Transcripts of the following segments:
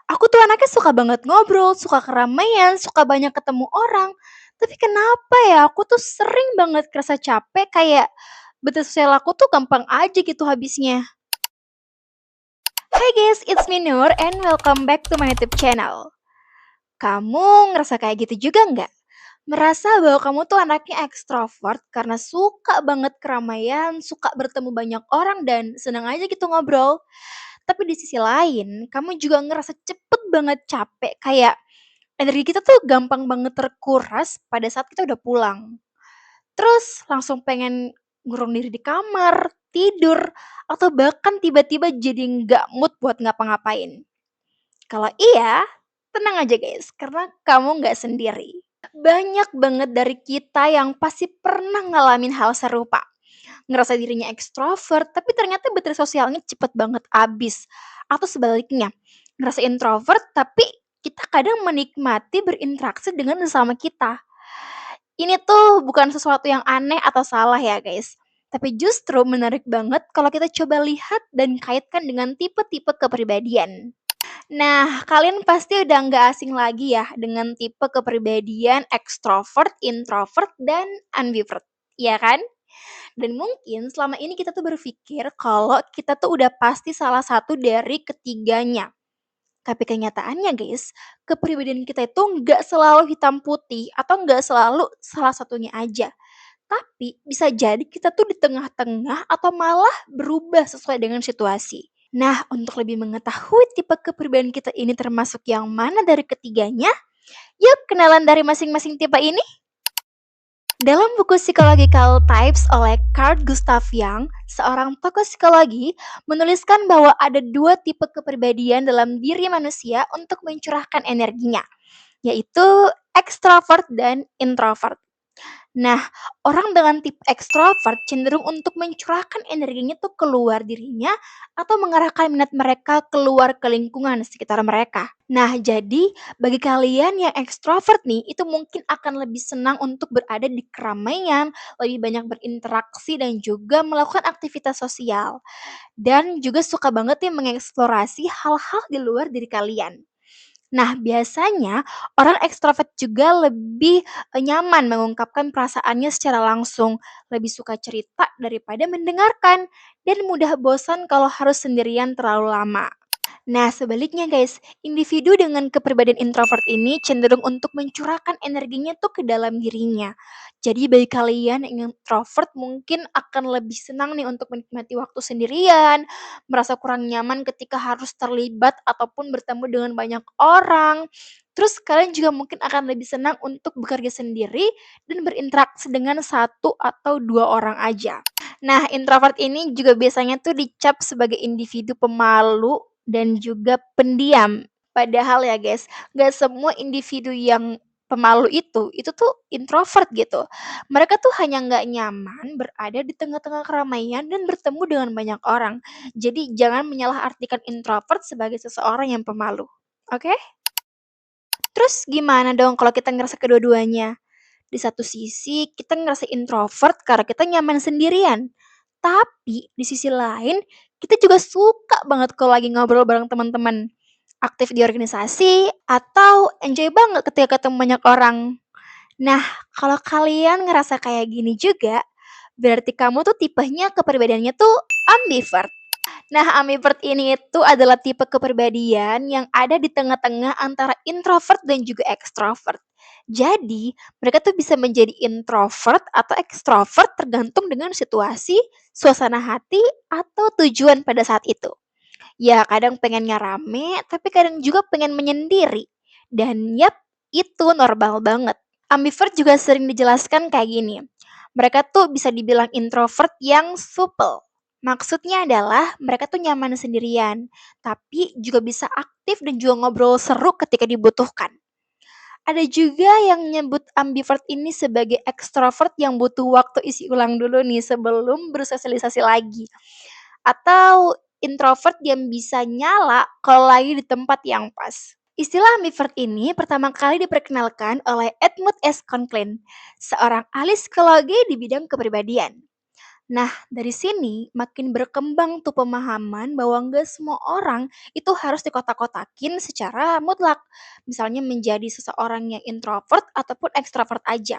Aku tuh anaknya suka banget ngobrol, suka keramaian, suka banyak ketemu orang. Tapi kenapa ya aku tuh sering banget kerasa capek kayak batas sosial aku tuh gampang aja gitu habisnya. Hai guys, it's me Nur and welcome back to my YouTube channel. Kamu ngerasa kayak gitu juga nggak? Merasa bahwa kamu tuh anaknya ekstrovert karena suka banget keramaian, suka bertemu banyak orang dan senang aja gitu ngobrol. Tapi di sisi lain, kamu juga ngerasa cepet banget capek kayak energi kita tuh gampang banget terkuras pada saat kita udah pulang. Terus langsung pengen ngurung diri di kamar, tidur, atau bahkan tiba-tiba jadi nggak mood buat ngapa-ngapain. Kalau iya, tenang aja guys, karena kamu nggak sendiri. Banyak banget dari kita yang pasti pernah ngalamin hal serupa. Ngerasa dirinya ekstrovert, tapi ternyata baterai sosialnya cepet banget habis. Atau sebaliknya, ngerasa introvert, tapi kita kadang menikmati berinteraksi dengan sesama kita. Ini tuh bukan sesuatu yang aneh atau salah ya guys. Tapi justru menarik banget kalau kita coba lihat dan kaitkan dengan tipe-tipe kepribadian. Nah, kalian pasti udah nggak asing lagi ya dengan tipe kepribadian ekstrovert, introvert, dan ambivert. Iya kan? Dan mungkin selama ini kita tuh berpikir kalau kita tuh udah pasti salah satu dari ketiganya. Tapi kenyataannya guys, kepribadian kita itu nggak selalu hitam putih atau nggak selalu salah satunya aja. Tapi bisa jadi kita tuh di tengah-tengah atau malah berubah sesuai dengan situasi. Nah, untuk lebih mengetahui tipe kepribadian kita ini termasuk yang mana dari ketiganya, yuk kenalan dari masing-masing tipe ini. Dalam buku Psychological Types oleh Carl Gustav Jung, seorang tokoh psikologi menuliskan bahwa ada dua tipe kepribadian dalam diri manusia untuk mencurahkan energinya, yaitu ekstrovert dan introvert. Nah, orang dengan tipe ekstrovert cenderung untuk mencurahkan energinya tuh keluar dirinya atau mengarahkan minat mereka keluar ke lingkungan sekitar mereka. Nah, jadi bagi kalian yang ekstrovert nih, itu mungkin akan lebih senang untuk berada di keramaian, lebih banyak berinteraksi dan juga melakukan aktivitas sosial. Dan juga suka banget nih mengeksplorasi hal-hal di luar diri kalian. Nah, biasanya orang ekstrovert juga lebih, nyaman mengungkapkan perasaannya secara langsung, lebih suka cerita daripada mendengarkan, dan mudah bosan kalau harus sendirian terlalu lama. Nah, sebaliknya guys, individu dengan kepribadian introvert ini cenderung untuk mencurahkan energinya tuh ke dalam dirinya. Jadi bagi kalian yang introvert mungkin akan lebih senang nih untuk menikmati waktu sendirian, merasa kurang nyaman ketika harus terlibat ataupun bertemu dengan banyak orang. Terus kalian juga mungkin akan lebih senang untuk bekerja sendiri dan berinteraksi dengan satu atau dua orang aja. Nah, introvert ini juga biasanya tuh dicap sebagai individu pemalu dan juga pendiam. Padahal ya guys, nggak semua individu yang pemalu itu tuh introvert gitu. Mereka tuh hanya nggak nyaman berada di tengah-tengah keramaian dan bertemu dengan banyak orang. Jadi jangan menyalahartikan introvert sebagai seseorang yang pemalu. Oke? Terus gimana dong kalau kita ngerasa kedua-duanya? Di satu sisi kita ngerasa introvert karena kita nyaman sendirian. Tapi di sisi lain kita juga suka banget kalau lagi ngobrol bareng teman-teman, aktif di organisasi atau enjoy banget ketika ketemu banyak orang. Nah, kalau kalian ngerasa kayak gini juga, berarti kamu tuh tipenya kepribadiannya tuh ambivert. Nah, ambivert ini itu adalah tipe kepribadian yang ada di tengah-tengah antara introvert dan juga ekstrovert. Jadi, mereka tuh bisa menjadi introvert atau ekstrovert tergantung dengan situasi, suasana hati, atau tujuan pada saat itu. Ya, kadang pengennya rame, tapi kadang juga pengen menyendiri. Dan yap, itu normal banget. Ambivert juga sering dijelaskan kayak gini. Mereka tuh bisa dibilang introvert yang supel. Maksudnya adalah mereka tuh nyaman sendirian, tapi juga bisa aktif dan juga ngobrol seru ketika dibutuhkan. Ada juga yang nyebut ambivert ini sebagai ekstrovert yang butuh waktu isi ulang dulu nih sebelum bersosialisasi lagi. Atau introvert yang bisa nyala kalau lagi di tempat yang pas. Istilah ambivert ini pertama kali diperkenalkan oleh Edmund S. Conklin, seorang ahli psikologi di bidang kepribadian. Nah, dari sini makin berkembang tuh pemahaman bahwa nggak semua orang itu harus dikotak-kotakin secara mutlak. Misalnya menjadi seseorang yang introvert ataupun ekstrovert aja.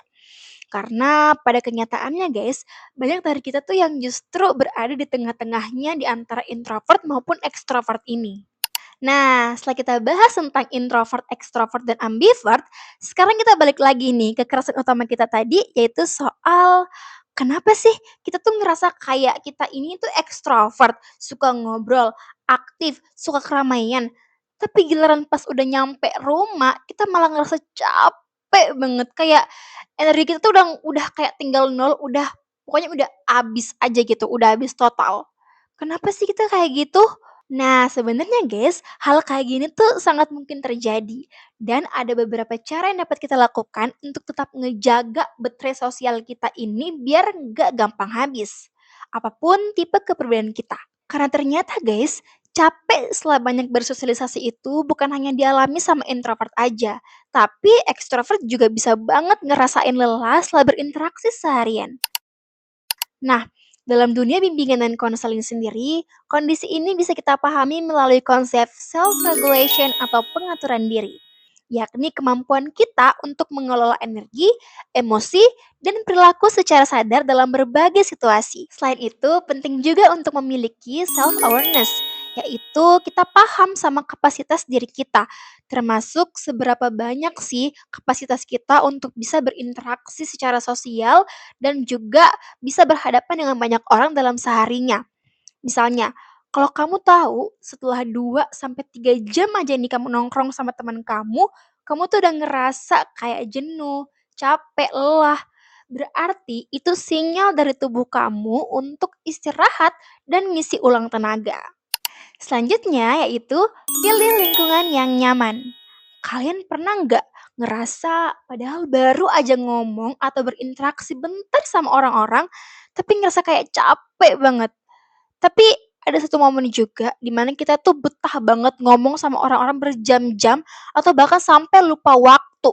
Karena pada kenyataannya guys, banyak dari kita tuh yang justru berada di tengah-tengahnya di antara introvert maupun ekstrovert ini. Nah, setelah kita bahas tentang introvert, extrovert, dan ambivert, sekarang kita balik lagi nih ke kerasan utama kita tadi, yaitu soal kenapa sih kita tuh ngerasa kayak kita ini tuh extrovert, suka ngobrol, aktif, suka keramaian. Tapi giliran pas udah nyampe rumah, kita malah ngerasa capek banget. Kayak energi kita tuh udah kayak tinggal nol, udah pokoknya udah abis aja gitu, udah habis total. Kenapa sih kita kayak gitu? Nah, sebenarnya guys, hal kayak gini tuh sangat mungkin terjadi. Dan ada beberapa cara yang dapat kita lakukan untuk tetap ngejaga baterai sosial kita ini biar nggak gampang habis. Apapun tipe kepribadian kita. Karena ternyata guys, capek setelah banyak bersosialisasi itu bukan hanya dialami sama introvert aja. Tapi ekstrovert juga bisa banget ngerasain lelah setelah berinteraksi seharian. Nah, dalam dunia bimbingan dan konseling sendiri, kondisi ini bisa kita pahami melalui konsep self-regulation atau pengaturan diri, yakni kemampuan kita untuk mengelola energi, emosi, dan perilaku secara sadar dalam berbagai situasi. Selain itu, penting juga untuk memiliki self-awareness, yaitu kita paham sama kapasitas diri kita, termasuk seberapa banyak sih kapasitas kita untuk bisa berinteraksi secara sosial dan juga bisa berhadapan dengan banyak orang dalam seharinya. Misalnya, kalau kamu tahu setelah 2 sampai 3 jam aja nih kamu nongkrong sama teman kamu tuh udah ngerasa kayak jenuh, capek, lelah. Berarti itu sinyal dari tubuh kamu untuk istirahat dan ngisi ulang tenaga. Selanjutnya yaitu pilih lingkungan yang nyaman. Kalian pernah nggak ngerasa padahal baru aja ngomong atau berinteraksi bentar sama orang-orang, tapi ngerasa kayak capek banget. Tapi ada satu momen juga di mana kita tuh betah banget ngomong sama orang-orang berjam-jam atau bahkan sampai lupa waktu.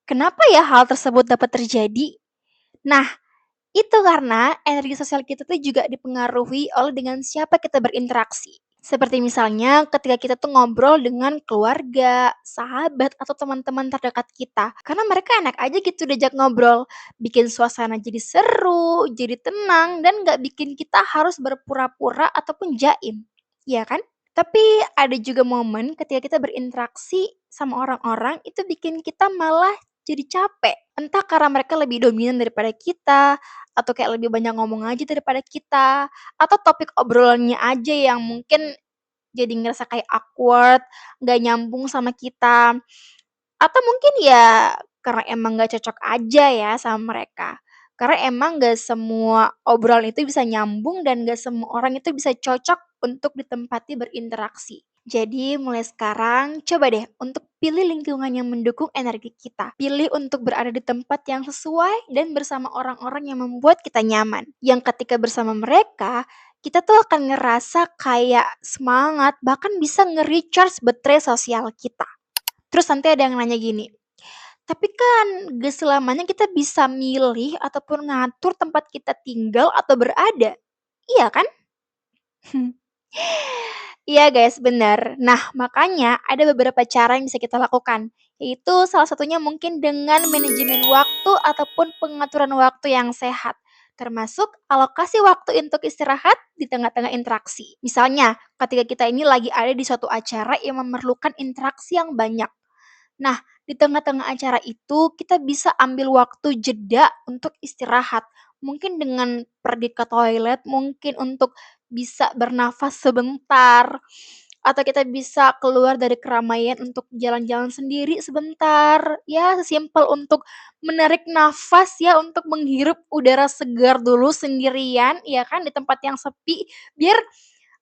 Kenapa ya hal tersebut dapat terjadi? Nah, itu karena energi sosial kita tuh juga dipengaruhi oleh dengan siapa kita berinteraksi. Seperti misalnya ketika kita tuh ngobrol dengan keluarga, sahabat, atau teman-teman terdekat kita. Karena mereka enak aja gitu diajak ngobrol. Bikin suasana jadi seru, jadi tenang, dan nggak bikin kita harus berpura-pura ataupun jaim. Iya kan? Tapi ada juga momen ketika kita berinteraksi sama orang-orang itu bikin kita malah jadi capek. Entah karena mereka lebih dominan daripada kita, atau kayak lebih banyak ngomong aja daripada kita, atau topik obrolannya aja yang mungkin jadi ngerasa kayak awkward, nggak nyambung sama kita. Atau mungkin ya karena emang nggak cocok aja ya sama mereka. Karena emang nggak semua obrolan itu bisa nyambung dan nggak semua orang itu bisa cocok untuk ditempati berinteraksi. Jadi mulai sekarang coba deh untuk pilih lingkungan yang mendukung energi kita. Pilih untuk berada di tempat yang sesuai dan bersama orang-orang yang membuat kita nyaman. Yang ketika bersama mereka, kita tuh akan ngerasa kayak semangat, bahkan bisa nge-recharge baterai sosial kita. Terus nanti ada yang nanya gini, tapi kan gak selamanya kita bisa milih ataupun ngatur tempat kita tinggal atau berada. Iya kan? Iya guys, benar. Nah, makanya ada beberapa cara yang bisa kita lakukan. Yaitu salah satunya mungkin dengan manajemen waktu ataupun pengaturan waktu yang sehat. Termasuk alokasi waktu untuk istirahat di tengah-tengah interaksi. Misalnya, ketika kita ini lagi ada di suatu acara yang memerlukan interaksi yang banyak. Nah, di tengah-tengah acara itu kita bisa ambil waktu jeda untuk istirahat. Mungkin dengan pergi ke toilet, mungkin untuk bisa bernafas sebentar, atau kita bisa keluar dari keramaian untuk jalan-jalan sendiri sebentar. Ya, sesimpel untuk menarik nafas ya, untuk menghirup udara segar dulu sendirian, ya kan, di tempat yang sepi, biar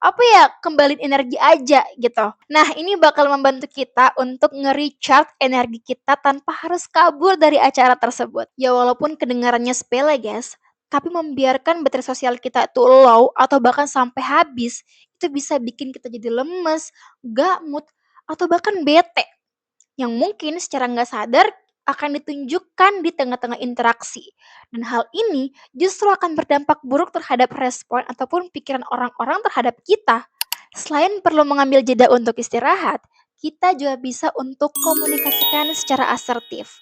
apa ya, kembaliin energi aja gitu. Nah, ini bakal membantu kita untuk nge-recharge energi kita tanpa harus kabur dari acara tersebut. Ya walaupun kedengarannya sepele guys, tapi membiarkan baterai sosial kita itu low atau bahkan sampai habis, itu bisa bikin kita jadi lemes, gak mood, atau bahkan bete. Yang mungkin secara nggak sadar akan ditunjukkan di tengah-tengah interaksi. Dan hal ini justru akan berdampak buruk terhadap respon ataupun pikiran orang-orang terhadap kita. Selain perlu mengambil jeda untuk istirahat, kita juga bisa untuk komunikasikan secara asertif.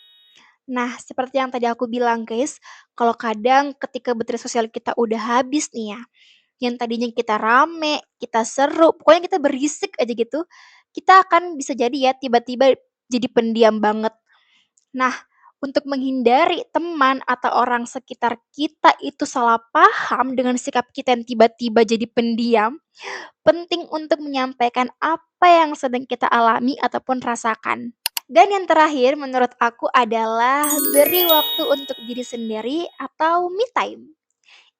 Nah, seperti yang tadi aku bilang guys, kalau kadang ketika baterai sosial kita udah habis nih ya, yang tadinya kita rame, kita seru, pokoknya kita berisik aja gitu, kita akan bisa jadi ya tiba-tiba jadi pendiam banget. Nah, untuk menghindari teman atau orang sekitar kita itu salah paham dengan sikap kita yang tiba-tiba jadi pendiam, penting untuk menyampaikan apa yang sedang kita alami ataupun rasakan. Dan yang terakhir menurut aku adalah beri waktu untuk diri sendiri atau me time.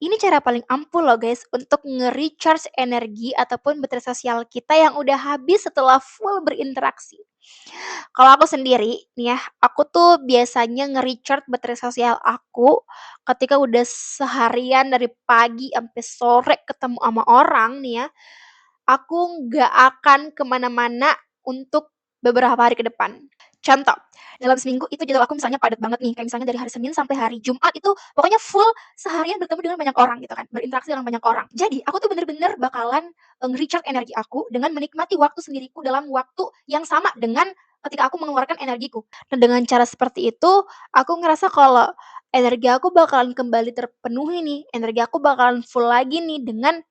Ini cara paling ampuh loh guys untuk nge-recharge energi ataupun baterai sosial kita yang udah habis setelah full berinteraksi. Kalau aku sendiri nih ya, aku tuh biasanya nge-recharge baterai sosial aku ketika udah seharian dari pagi sampai sore ketemu sama orang nih ya, aku nggak akan kemana-mana untuk beberapa hari ke depan. Contoh, dalam seminggu itu jadwal aku misalnya padat banget nih, kayak misalnya dari hari Senin sampai hari Jumat itu pokoknya full seharian bertemu dengan banyak orang gitu kan, berinteraksi dengan banyak orang. Jadi, aku tuh bener-bener bakalan, nge-recharge energi aku dengan menikmati waktu sendiriku dalam waktu yang sama dengan ketika aku mengeluarkan energiku. Dan dengan cara seperti itu, aku ngerasa kalau energi aku bakalan kembali terpenuhi nih, energi aku bakalan full lagi nih dengan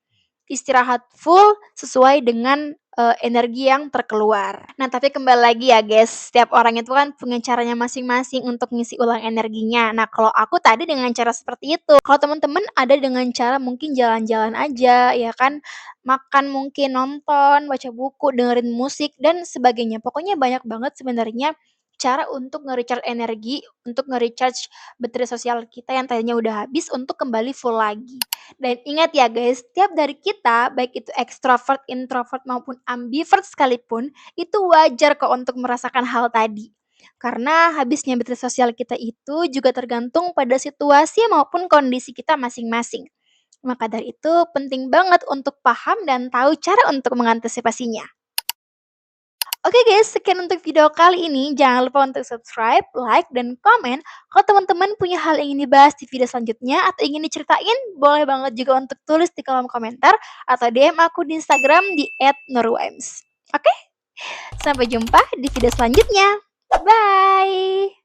istirahat full sesuai dengan, energi yang terkeluar. Nah, tapi kembali lagi ya guys, setiap orang itu kan punya caranya masing-masing untuk ngisi ulang energinya. Nah, kalau aku tadi dengan cara seperti itu. Kalau teman-teman ada dengan cara mungkin jalan-jalan aja, ya kan, makan mungkin, nonton, baca buku, dengerin musik, dan sebagainya. Pokoknya banyak banget sebenarnya cara untuk nge-recharge energi, untuk nge-recharge baterai sosial kita yang tadinya udah habis untuk kembali full lagi. Dan ingat ya guys, tiap dari kita, baik itu ekstrovert, introvert, maupun ambivert sekalipun, itu wajar kok untuk merasakan hal tadi. Karena habisnya baterai sosial kita itu juga tergantung pada situasi maupun kondisi kita masing-masing. Maka dari itu penting banget untuk paham dan tahu cara untuk mengantisipasinya. Oke guys, sekian untuk video kali ini. Jangan lupa untuk subscribe, like, dan komen. Kalau teman-teman punya hal yang ingin dibahas di video selanjutnya atau ingin diceritain, boleh banget juga untuk tulis di kolom komentar atau DM aku di Instagram di @nurwimes. Oke, sampai jumpa di video selanjutnya. Bye!